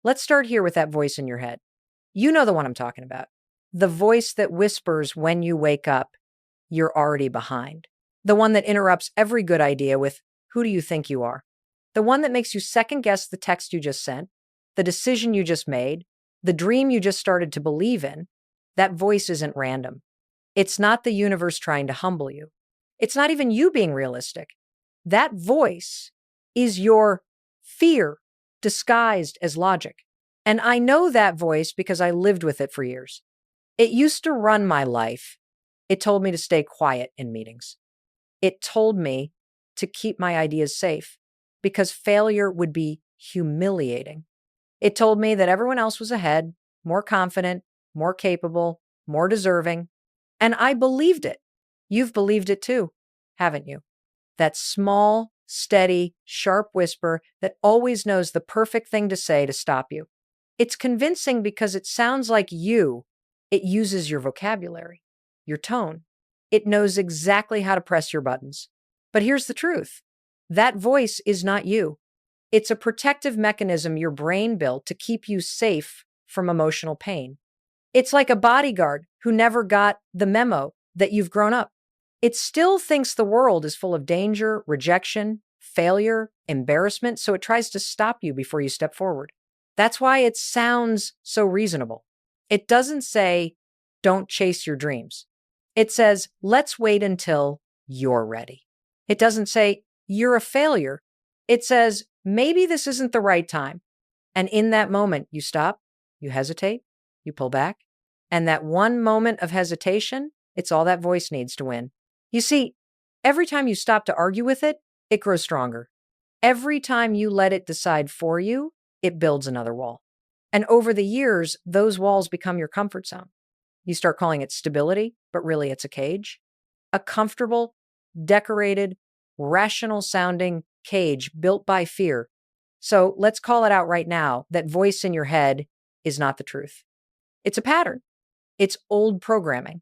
Let's start here with that voice in your head. You know the one I'm talking about. The voice that whispers when you wake up, you're already behind. The one that interrupts every good idea with, who do you think you are? The one that makes you second guess the text you just sent, the decision you just made, the dream you just started to believe in. That voice isn't random. It's not the universe trying to humble you. It's not even you being realistic. That voice is your fear disguised as logic. And I know that voice because I lived with it for years. It used to run my life. It told me to stay quiet in meetings. It told me to keep my ideas safe because failure would be humiliating. It told me that everyone else was ahead, more confident, more capable, more deserving. And I believed it. You've believed it too, haven't you? That small, steady, sharp whisper that always knows the perfect thing to say to stop you. It's convincing because it sounds like you. It uses your vocabulary, your tone. It knows exactly how to press your buttons. But here's the truth. That voice is not you. It's a protective mechanism your brain built to keep you safe from emotional pain. It's like a bodyguard who never got the memo that you've grown up. It still thinks the world is full of danger, rejection, failure, embarrassment, so it tries to stop you before you step forward. That's why it sounds so reasonable. It doesn't say, don't chase your dreams. It says, let's wait until you're ready. It doesn't say, you're a failure. It says, maybe this isn't the right time. And in that moment, you stop, you hesitate, you pull back. And that one moment of hesitation, it's all that voice needs to win. You see, every time you stop to argue with it, it grows stronger. Every time you let it decide for you, it builds another wall. And over the years, those walls become your comfort zone. You start calling it stability, but really it's a cage. A comfortable, decorated, rational sounding cage built by fear. So let's call it out right now. That voice in your head is not the truth. It's a pattern. It's old programming.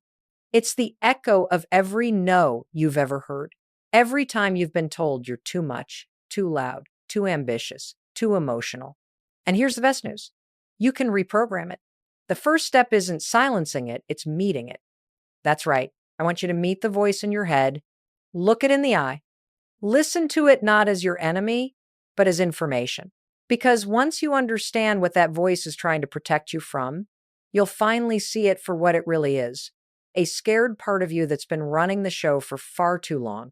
It's the echo of every no you've ever heard. Every time you've been told you're too much, too loud, too ambitious, too emotional. And here's the best news. You can reprogram it. The first step isn't silencing it, it's meeting it. That's right. I want you to meet the voice in your head, look it in the eye, listen to it not as your enemy, but as information. Because once you understand what that voice is trying to protect you from, you'll finally see it for what it really is. A scared part of you that's been running the show for far too long.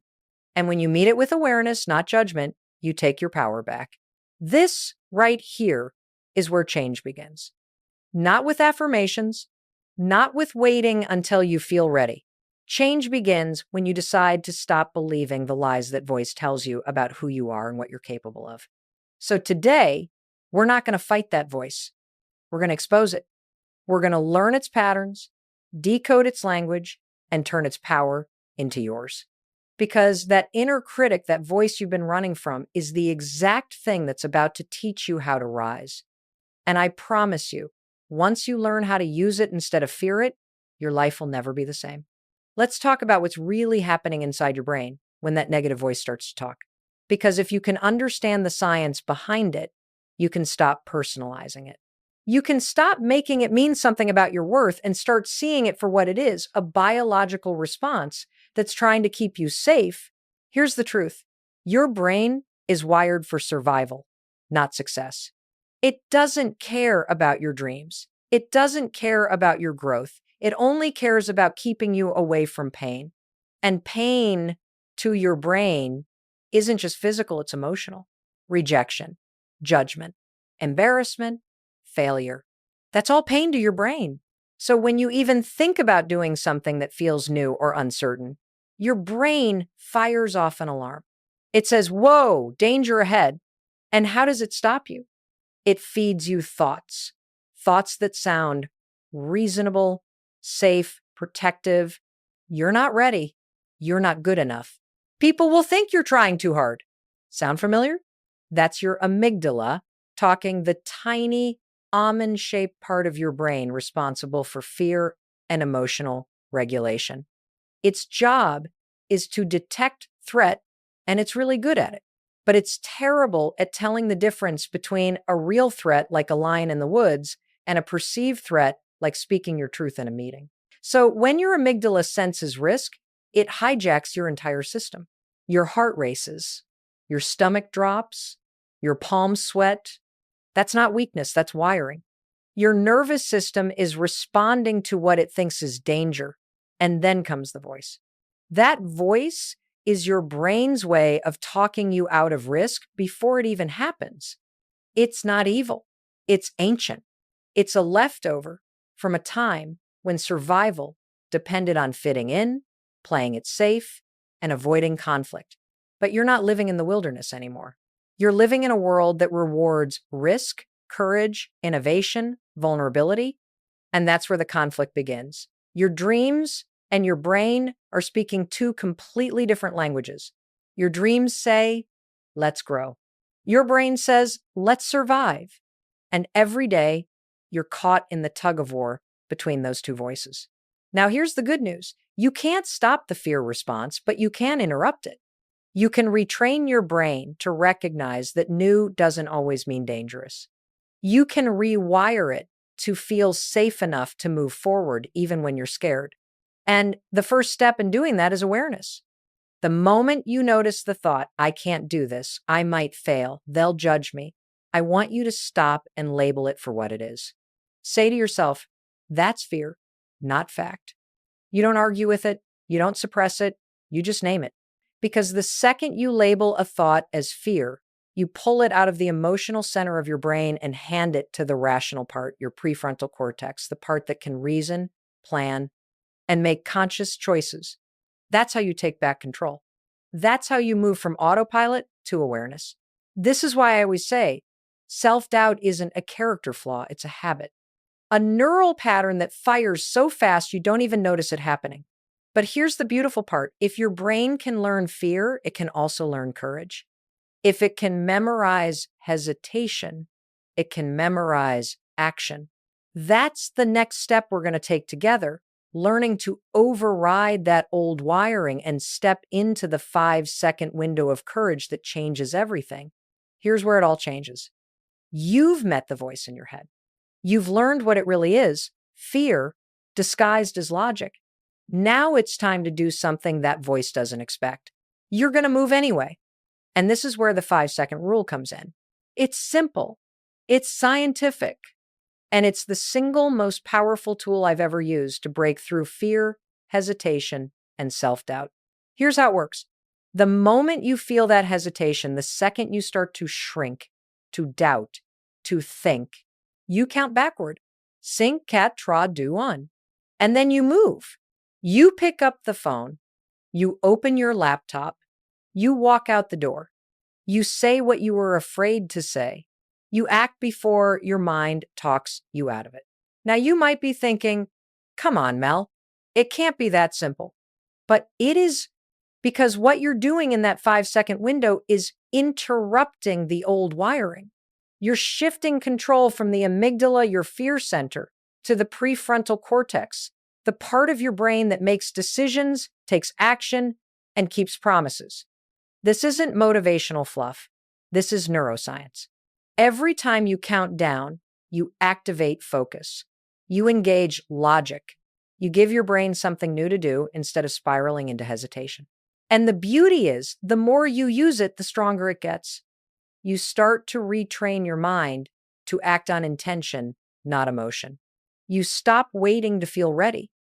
And when you meet it with awareness, not judgment, you take your power back. This right here is where change begins. Not with affirmations, not with waiting until you feel ready. Change begins when you decide to stop believing the lies that voice tells you about who you are and what you're capable of. So today, we're not going to fight that voice. We're going to expose it. We're going to learn its patterns, decode its language, and turn its power into yours. Because that inner critic, that voice you've been running from, is the exact thing that's about to teach you how to rise. And I promise you, once you learn how to use it instead of fear it, your life will never be the same. Let's talk about what's really happening inside your brain when that negative voice starts to talk. Because if you can understand the science behind it, you can stop personalizing it. You can stop making it mean something about your worth and start seeing it for what it is, a biological response that's trying to keep you safe. Here's the truth. Your brain is wired for survival, not success. It doesn't care about your dreams. It doesn't care about your growth. It only cares about keeping you away from pain. And pain to your brain isn't just physical, it's emotional. Rejection, judgment, embarrassment, failure. That's all pain to your brain. So when you even think about doing something that feels new or uncertain, your brain fires off an alarm. It says, whoa, danger ahead. And how does it stop you? It feeds you thoughts that sound reasonable, safe, protective. You're not ready. You're not good enough. People will think you're trying too hard. Sound familiar? That's your amygdala talking, the tiny almond-shaped part of your brain responsible for fear and emotional regulation. Its job is to detect threat, and it's really good at it. but it's terrible at telling the difference between a real threat like a lion in the woods and a perceived threat like speaking your truth in a meeting. So when your amygdala senses risk, it hijacks your entire system. Your heart races, your stomach drops, your palms sweat. That's not weakness, that's wiring. Your nervous system is responding to what it thinks is danger, and then comes the voice. That voice is your brain's way of talking you out of risk before it even happens. It's not evil, it's ancient. It's a leftover from a time when survival depended on fitting in, playing it safe, and avoiding conflict. But you're not living in the wilderness anymore. You're living in a world that rewards risk, courage, innovation, vulnerability, and that's where the conflict begins. Your dreams and your brain are speaking two completely different languages. Your dreams say, let's grow. Your brain says, let's survive. And every day, you're caught in the tug of war between those two voices. Now, here's the good news. You can't stop the fear response, but you can interrupt it. You can retrain your brain to recognize that new doesn't always mean dangerous. You can rewire it to feel safe enough to move forward even when you're scared. And the first step in doing that is awareness. The moment you notice the thought, I can't do this, I might fail, they'll judge me, I want you to stop and label it for what it is. Say to yourself, that's fear, not fact. You don't argue with it, you don't suppress it, you just name it. Because the second you label a thought as fear, you pull it out of the emotional center of your brain and hand it to the rational part, your prefrontal cortex, the part that can reason, plan, and make conscious choices. That's how you take back control. That's how you move from autopilot to awareness. This is why I always say, self-doubt isn't a character flaw, it's a habit. A neural pattern that fires so fast you don't even notice it happening. But here's the beautiful part. If your brain can learn fear, it can also learn courage. If it can memorize hesitation, it can memorize action. That's the next step we're going to take together, learning to override that old wiring and step into the 5-second window of courage that changes everything. Here's where it all changes. You've met the voice in your head. You've learned what it really is, fear disguised as logic. Now it's time to do something that voice doesn't expect. You're going to move anyway. And this is where the 5-second rule comes in. It's simple, it's scientific, and it's the single most powerful tool I've ever used to break through fear, hesitation, and self-doubt. Here's how it works. The moment you feel that hesitation, the second you start to shrink, to doubt, to think, you count backward. Sink, cat, trod, do, on. And then you move. You pick up the phone. You open your laptop. You walk out the door. You say what you were afraid to say. You act before your mind talks you out of it. Now, you might be thinking, come on, Mel, it can't be that simple. But it is, because what you're doing in that 5-second window is interrupting the old wiring. You're shifting control from the amygdala, your fear center, to the prefrontal cortex, the part of your brain that makes decisions, takes action, and keeps promises. This isn't motivational fluff. This is neuroscience. Every time you count down, you activate focus. You engage logic. You give your brain something new to do instead of spiraling into hesitation. And the beauty is, the more you use it, the stronger it gets. You start to retrain your mind to act on intention, not emotion. You stop waiting to feel ready.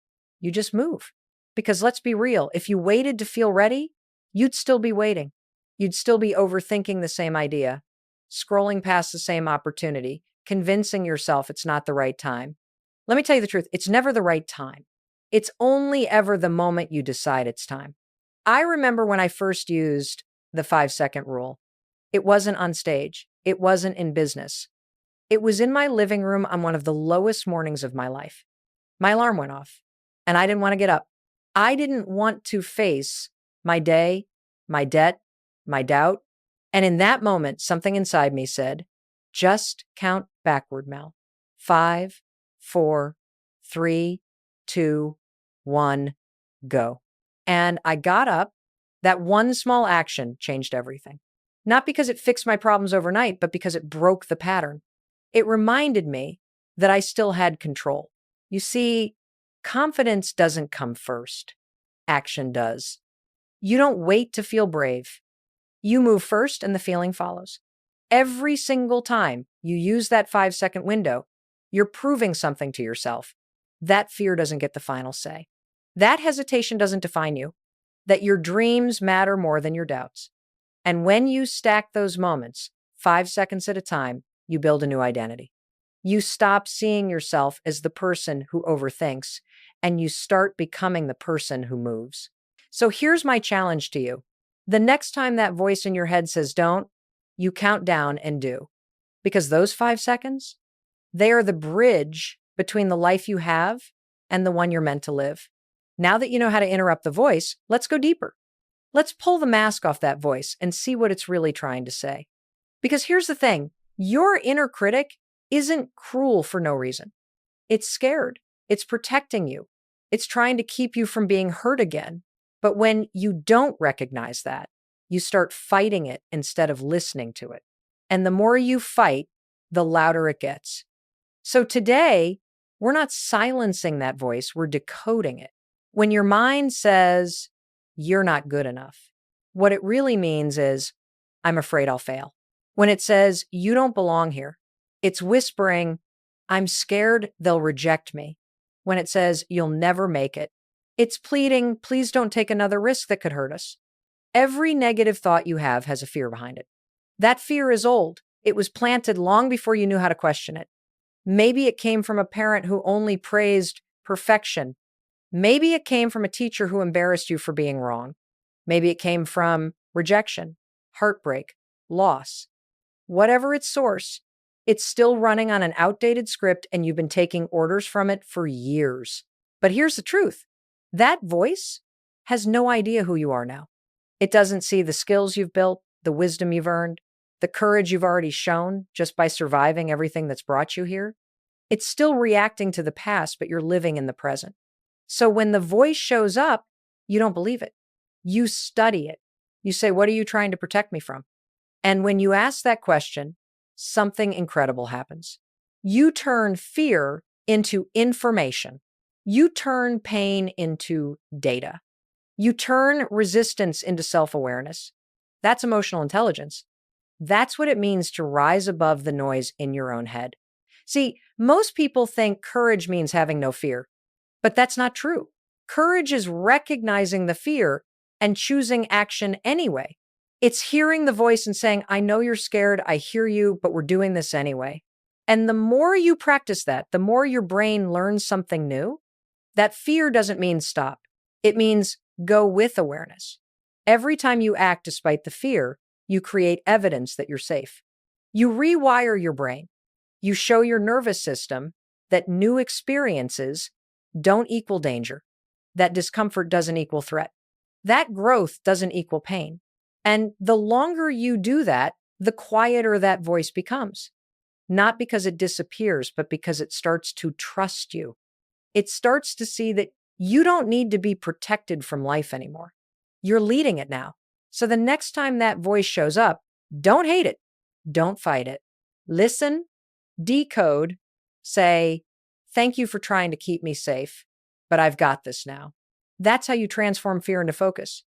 You just move. Because let's be real, if you waited to feel ready, you'd still be waiting. You'd still be overthinking the same idea, scrolling past the same opportunity, convincing yourself it's not the right time. Let me tell you the truth, it's never the right time. It's only ever the moment you decide it's time. I remember when I first used the 5-second rule. It wasn't on stage. It wasn't in business. It was in my living room on one of the lowest mornings of my life. My alarm went off, and I didn't want to get up. I didn't want to face my day, my debt, my doubt. And in that moment, something inside me said, just count backward, Mel. 5, 4, 3, 2, 1, go. And I got up. That one small action changed everything. Not because it fixed my problems overnight, but because it broke the pattern. It reminded me that I still had control. You see, confidence doesn't come first. Action does. You don't wait to feel brave. You move first and the feeling follows. Every single time you use that 5-second window, you're proving something to yourself. That fear doesn't get the final say. That hesitation doesn't define you. That your dreams matter more than your doubts. And when you stack those moments, 5 seconds at a time, you build a new identity. You stop seeing yourself as the person who overthinks, and you start becoming the person who moves. So here's my challenge to you. The next time that voice in your head says don't, you count down and do. Because those 5 seconds, they are the bridge between the life you have and the one you're meant to live. Now that you know how to interrupt the voice, let's go deeper. Let's pull the mask off that voice and see what it's really trying to say. Because here's the thing, your inner critic isn't cruel for no reason. It's scared. It's protecting you. It's trying to keep you from being hurt again. But when you don't recognize that, you start fighting it instead of listening to it. And the more you fight, the louder it gets. So today, we're not silencing that voice, we're decoding it. When your mind says, you're not good enough, what it really means is, I'm afraid I'll fail. When it says, you don't belong here, it's whispering, I'm scared they'll reject me. When it says, you'll never make it, it's pleading, please don't take another risk that could hurt us. Every negative thought you have has a fear behind it. That fear is old. It was planted long before you knew how to question it. Maybe it came from a parent who only praised perfection. Maybe it came from a teacher who embarrassed you for being wrong. Maybe it came from rejection, heartbreak, loss. Whatever its source, it's still running on an outdated script and you've been taking orders from it for years. But here's the truth. That voice has no idea who you are now. It doesn't see the skills you've built, the wisdom you've earned, the courage you've already shown just by surviving everything that's brought you here. It's still reacting to the past, but you're living in the present. So when the voice shows up, you don't believe it. You study it. You say, what are you trying to protect me from? And when you ask that question, something incredible happens. You turn fear into information. You turn pain into data. You turn resistance into self-awareness. That's emotional intelligence. That's what it means to rise above the noise in your own head. See, most people think courage means having no fear, but that's not true. Courage is recognizing the fear and choosing action anyway. It's hearing the voice and saying, I know you're scared, I hear you, but we're doing this anyway. And the more you practice that, the more your brain learns something new. That fear doesn't mean stop. It means go with awareness. Every time you act despite the fear, you create evidence that you're safe. You rewire your brain. You show your nervous system that new experiences don't equal danger, that discomfort doesn't equal threat, that growth doesn't equal pain. And the longer you do that, the quieter that voice becomes. Not because it disappears, but because it starts to trust you. It starts to see that you don't need to be protected from life anymore. You're leading it now. So the next time that voice shows up, don't hate it. Don't fight it. Listen, decode, say, thank you for trying to keep me safe, but I've got this now. That's how you transform fear into focus.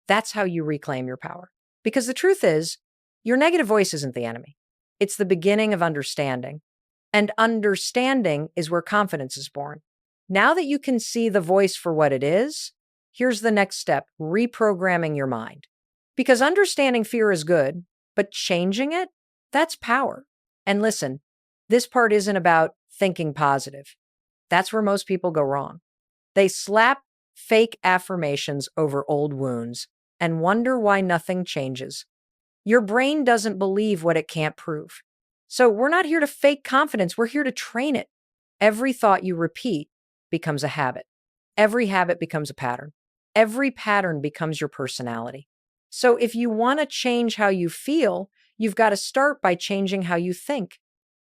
That's how you reclaim your power. Because the truth is, your negative voice isn't the enemy. It's the beginning of understanding. And understanding is where confidence is born. Now that you can see the voice for what it is, here's the next step, reprogramming your mind. Because understanding fear is good, but changing it, that's power. And listen, this part isn't about thinking positive. That's where most people go wrong. They slap fake affirmations over old wounds and wonder why nothing changes. Your brain doesn't believe what it can't prove. So we're not here to fake confidence. We're here to train it. Every thought you repeat becomes a habit. Every habit becomes a pattern. Every pattern becomes your personality. So if you want to change how you feel, you've got to start by changing how you think.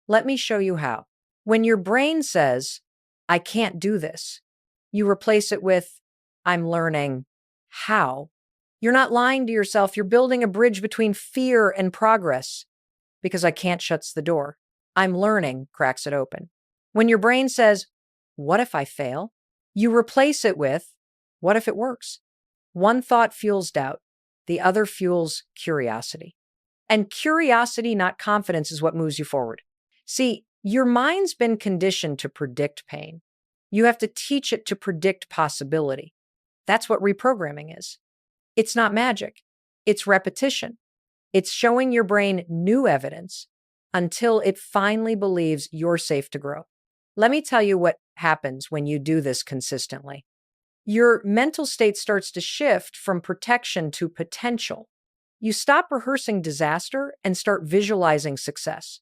Let me show you how. When your brain says, I can't do this, you replace it with, I'm learning how. You're not lying to yourself. You're building a bridge between fear and progress. Because I can't shuts the door. I'm learning cracks it open. When your brain says, what if I fail? You replace it with, what if it works? One thought fuels doubt. The other fuels curiosity. And curiosity, not confidence, is what moves you forward. See, your mind's been conditioned to predict pain. You have to teach it to predict possibility. That's what reprogramming is. It's not magic. It's repetition. It's showing your brain new evidence until it finally believes you're safe to grow. Let me tell you what happens when you do this consistently. Your mental state starts to shift from protection to potential. You stop rehearsing disaster and start visualizing success.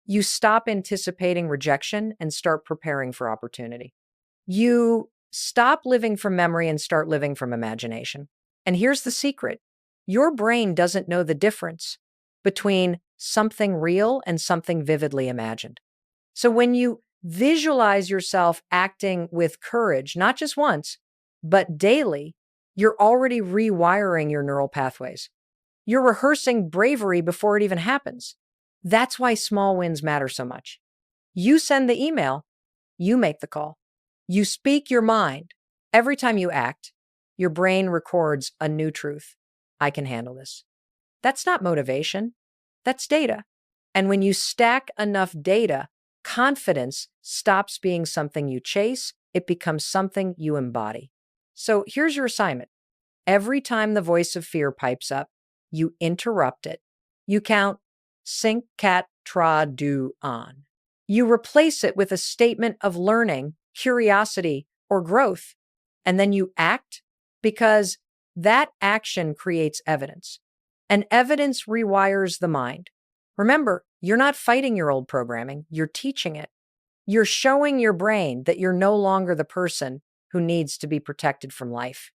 You stop anticipating rejection and start preparing for opportunity. You stop living from memory and start living from imagination. And here's the secret. Your brain doesn't know the difference between something real and something vividly imagined. So when you visualize yourself acting with courage, not just once, but daily, you're already rewiring your neural pathways. You're rehearsing bravery before it even happens. That's why small wins matter so much. You send the email, you make the call. You speak your mind. Every time you act, your brain records a new truth. I can handle this. That's not motivation. That's data. And when you stack enough data, confidence stops being something you chase. It becomes something you embody. So here's your assignment. Every time the voice of fear pipes up, you interrupt it. You count sink, cat, tra, do, on. You replace it with a statement of learning, curiosity, or growth. And then you act because that action creates evidence. And evidence rewires the mind. Remember, you're not fighting your old programming, you're teaching it. You're showing your brain that you're no longer the person who needs to be protected from life.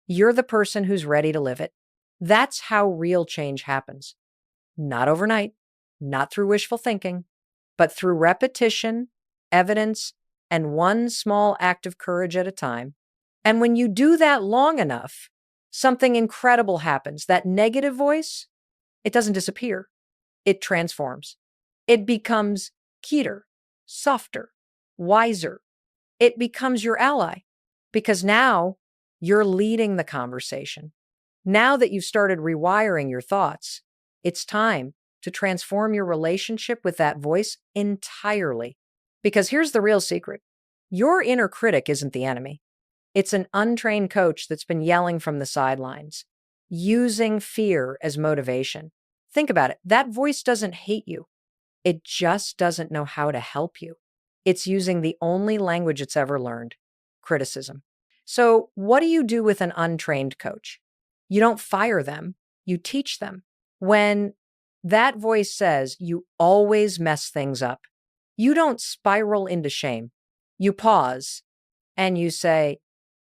You're the person who's ready to live it. That's how real change happens. Not overnight, not through wishful thinking, but through repetition, evidence, and one small act of courage at a time. And when you do that long enough, something incredible happens. That negative voice, it doesn't disappear. It transforms. It becomes keener, softer, wiser. It becomes your ally because now you're leading the conversation. Now that you've started rewiring your thoughts, it's time to transform your relationship with that voice entirely. Because here's the real secret. Your inner critic isn't the enemy. It's an untrained coach that's been yelling from the sidelines, using fear as motivation. Think about it. That voice doesn't hate you. It just doesn't know how to help you. It's using the only language it's ever learned, criticism. So what do you do with an untrained coach? You don't fire them. You teach them. When that voice says you always mess things up, you don't spiral into shame. You pause and you say,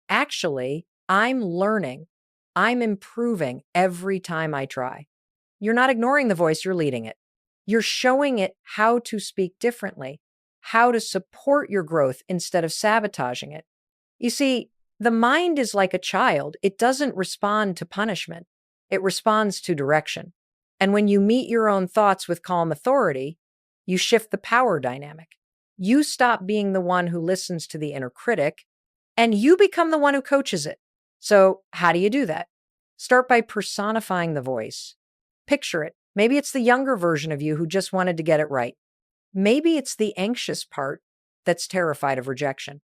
actually, I'm learning. I'm improving every time I try. You're not ignoring the voice, you're leading it. You're showing it how to speak differently, how to support your growth instead of sabotaging it. You see, the mind is like a child. It doesn't respond to punishment. It responds to direction. And when you meet your own thoughts with calm authority, you shift the power dynamic. You stop being the one who listens to the inner critic, and you become the one who coaches it. So how do you do that? Start by personifying the voice. Picture it. Maybe it's the younger version of you who just wanted to get it right. Maybe it's the anxious part that's terrified of rejection.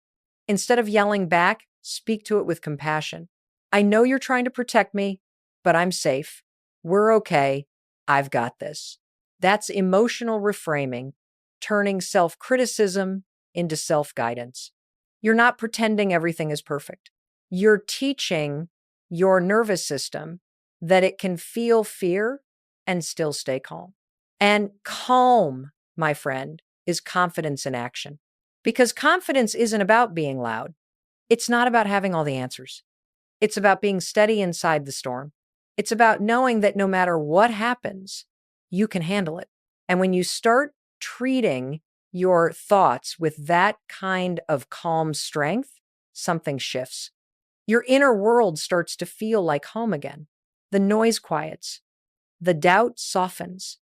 Instead of yelling back, speak to it with compassion. I know you're trying to protect me, but I'm safe. We're okay. I've got this. That's emotional reframing, turning self-criticism into self-guidance. You're not pretending everything is perfect. You're teaching your nervous system that it can feel fear and still stay calm. And calm, my friend, is confidence in action. Because confidence isn't about being loud. It's not about having all the answers. It's about being steady inside the storm. It's about knowing that no matter what happens, you can handle it. And when you start treating your thoughts with that kind of calm strength, something shifts. Your inner world starts to feel like home again. The noise quiets. The doubt softens.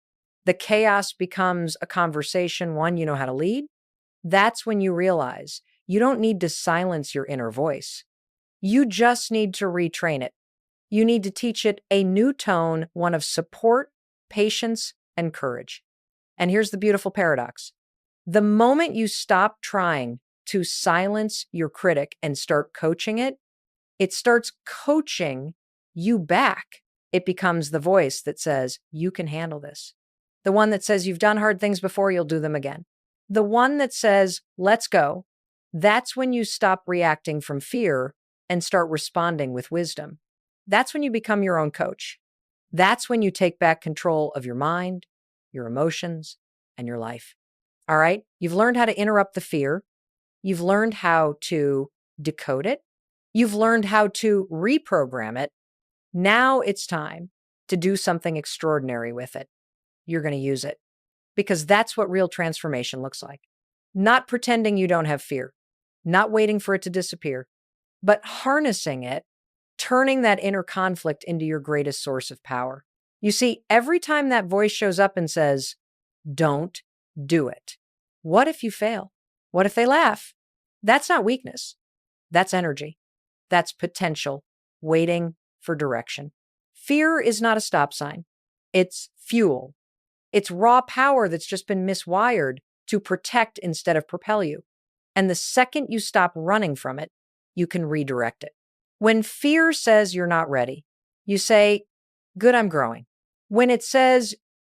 The chaos becomes a conversation, one you know how to lead. That's when you realize you don't need to silence your inner voice. You just need to retrain it. You need to teach it a new tone, one of support, patience, and courage. And here's the beautiful paradox. The moment you stop trying to silence your critic and start coaching it, it starts coaching you back. It becomes the voice that says, you can handle this. The one that says, you've done hard things before, you'll do them again. The one that says, let's go. That's when you stop reacting from fear and start responding with wisdom. That's when you become your own coach. That's when you take back control of your mind, your emotions, and your life. All right? You've learned how to interrupt the fear. You've learned how to decode it. You've learned how to reprogram it. Now it's time to do something extraordinary with it. You're going to use it because that's what real transformation looks like. Not pretending you don't have fear, not waiting for it to disappear, but harnessing it, turning that inner conflict into your greatest source of power. You see, every time that voice shows up and says, don't do it. What if you fail? What if they laugh? That's not weakness. That's energy. That's potential waiting for direction. Fear is not a stop sign. It's fuel. It's raw power that's just been miswired to protect instead of propel you. And the second you stop running from it, you can redirect it. When fear says you're not ready, you say, good, I'm growing. When it says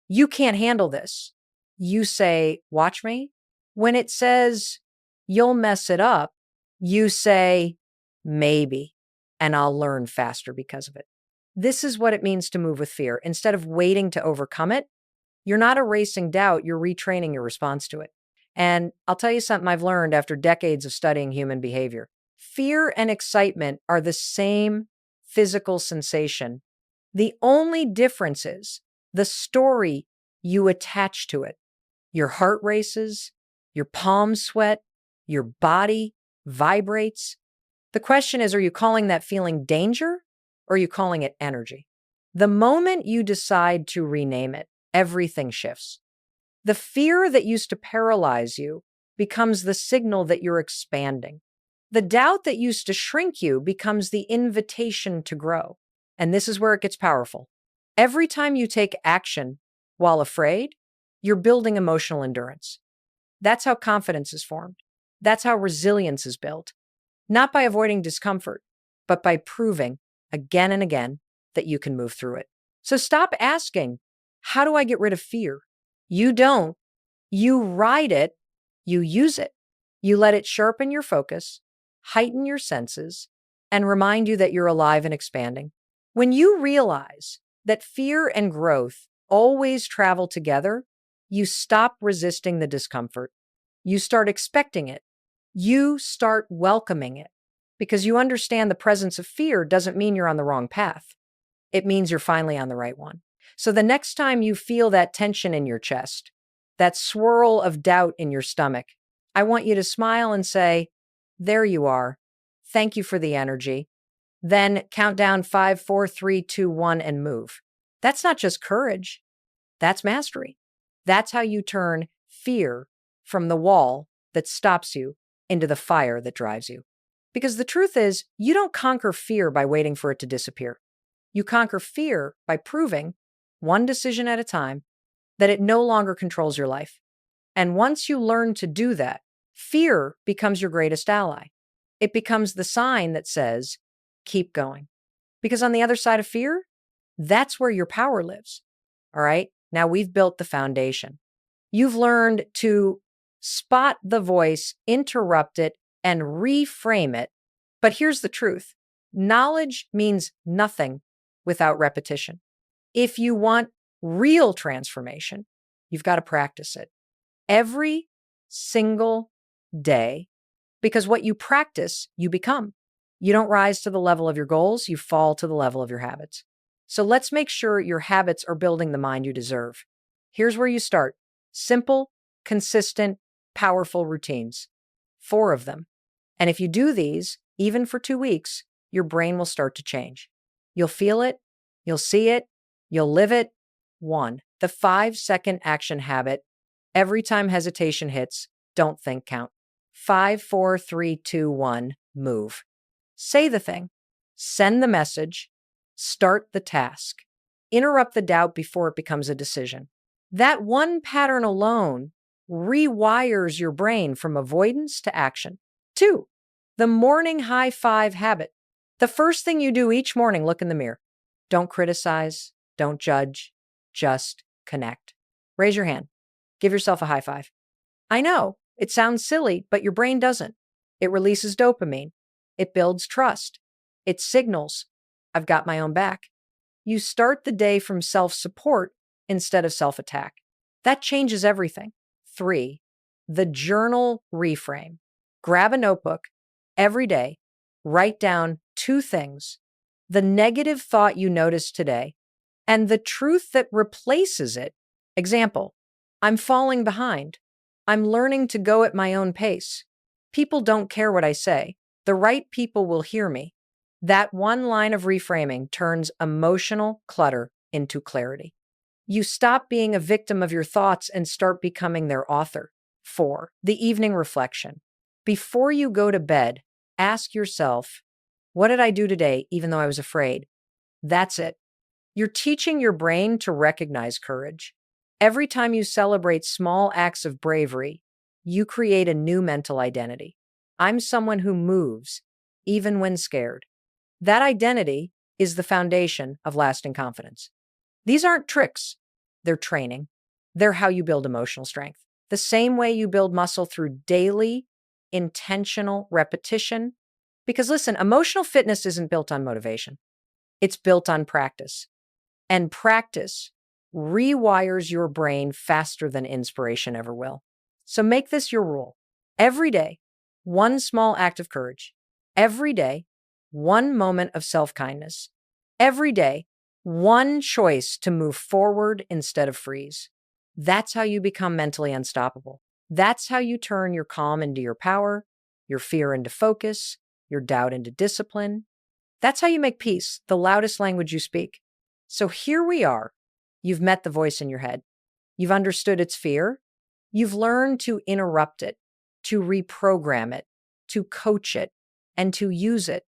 you can't handle this, you say, watch me. When it says you'll mess it up, you say, maybe, and I'll learn faster because of it. This is what it means to move with fear. Instead of waiting to overcome it, you're not erasing doubt, you're retraining your response to it. And I'll tell you something I've learned after decades of studying human behavior. Fear and excitement are the same physical sensation. The only difference is the story you attach to it. Your heart races, your palms sweat, your body vibrates. The question is, are you calling that feeling danger or are you calling it energy? The moment you decide to rename it, everything shifts. The fear that used to paralyze you becomes the signal that you're expanding. The doubt that used to shrink you becomes the invitation to grow. And this is where it gets powerful. Every time you take action while afraid, you're building emotional endurance. That's how confidence is formed. That's how resilience is built. Not by avoiding discomfort, but by proving again and again that you can move through it. So stop asking, how do I get rid of fear? You don't. You ride it. You use it. You let it sharpen your focus, heighten your senses, and remind you that you're alive and expanding. When you realize that fear and growth always travel together, you stop resisting the discomfort. You start expecting it. You start welcoming it because you understand the presence of fear doesn't mean you're on the wrong path. It means you're finally on the right one. So the next time you feel that tension in your chest, that swirl of doubt in your stomach, I want you to smile and say, there you are. Thank you for the energy. Then count down 5, 4, 3, 2, 1, and move. That's not just courage. That's mastery. That's how you turn fear from the wall that stops you into the fire that drives you. Because the truth is, you don't conquer fear by waiting for it to disappear. You conquer fear by proving, one decision at a time, that it no longer controls your life. And once you learn to do that, fear becomes your greatest ally. It becomes the sign that says, keep going. Because on the other side of fear, that's where your power lives. All right? Now we've built the foundation. You've learned to spot the voice, interrupt it, and reframe it. But here's the truth. Knowledge means nothing without repetition. If you want real transformation, you've got to practice it every single day, because what you practice, you become. You don't rise to the level of your goals, you fall to the level of your habits. So let's make sure your habits are building the mind you deserve. Here's where you start. Simple, consistent, powerful routines. 4 of them. And if you do these, even for 2 weeks, your brain will start to change. You'll feel it, You'll see it, you'll live it. 1. The 5-second action habit. Every time hesitation hits, don't think, count. 5, 4, 3, 2, 1, move. Say the thing, send the message, start the task. Interrupt the doubt before it becomes a decision. That one pattern alone rewires your brain from avoidance to action. 2, the morning high five habit. The first thing you do each morning, look in the mirror. Don't criticize, don't judge, just connect. Raise your hand. Give yourself a high five. I know, it sounds silly, but your brain doesn't. It releases dopamine. It builds trust. It signals, I've got my own back. You start the day from self-support instead of self-attack. That changes everything. 3, the journal reframe. Grab a notebook every day, write down 2 things: the negative thought you noticed today and the truth that replaces it. Example, I'm falling behind. I'm learning to go at my own pace. People don't care what I say. The right people will hear me. That one line of reframing turns emotional clutter into clarity. You stop being a victim of your thoughts and start becoming their author. 4, the evening reflection. Before you go to bed, ask yourself, what did I do today, even though I was afraid? That's it. You're teaching your brain to recognize courage. Every time you celebrate small acts of bravery, you create a new mental identity. I'm someone who moves, even when scared. That identity is the foundation of lasting confidence. These aren't tricks. They're training. They're how you build emotional strength. The same way you build muscle through daily, intentional repetition. Because listen, emotional fitness isn't built on motivation. It's built on practice. And practice rewires your brain faster than inspiration ever will. So make this your rule. Every day, one small act of courage. Every day, one moment of self-kindness. Every day, one choice to move forward instead of freeze. That's how you become mentally unstoppable. That's how you turn your calm into your power, your fear into focus, your doubt into discipline. That's how you make peace, the loudest language you speak. So here we are. You've met the voice in your head. You've understood its fear. You've learned to interrupt it, to reprogram it, to coach it, and to use it.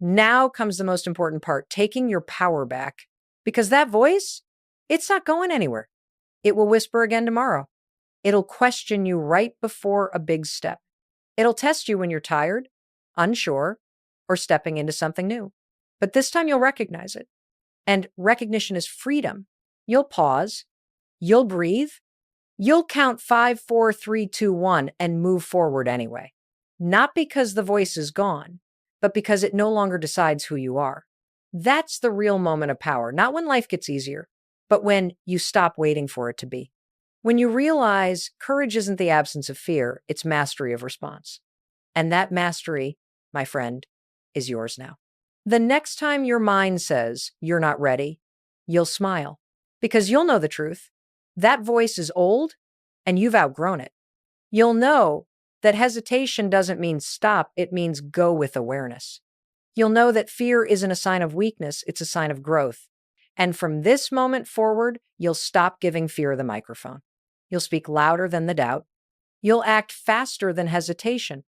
Now comes the most important part, taking your power back. Because that voice, it's not going anywhere. It will whisper again tomorrow. It'll question you right before a big step. It'll test you when you're tired, unsure, or stepping into something new. But this time you'll recognize it. And recognition is freedom. You'll pause, you'll breathe, you'll count 5, 4, 3, 2, 1 and move forward anyway. Not because the voice is gone, but because it no longer decides who you are. That's the real moment of power, not when life gets easier, but when you stop waiting for it to be. When you realize courage isn't the absence of fear, it's mastery of response. And that mastery, my friend, is yours now. The next time your mind says you're not ready, you'll smile because you'll know the truth. That voice is old and you've outgrown it. You'll know that hesitation doesn't mean stop, it means go with awareness. You'll know that fear isn't a sign of weakness, it's a sign of growth. And from this moment forward, you'll stop giving fear the microphone. You'll speak louder than the doubt. You'll act faster than hesitation.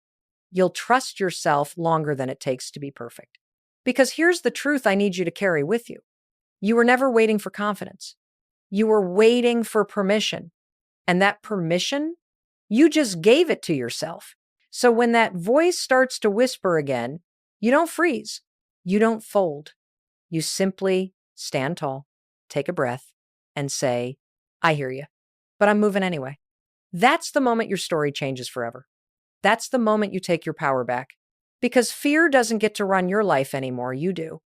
You'll trust yourself longer than it takes to be perfect. Because here's the truth I need you to carry with you. You were never waiting for confidence. You were waiting for permission. And that permission, you just gave it to yourself. So when that voice starts to whisper again, you don't freeze. You don't fold. You simply stand tall, take a breath, and say, I hear you, but I'm moving anyway. That's the moment your story changes forever. That's the moment you take your power back. Because fear doesn't get to run your life anymore, you do.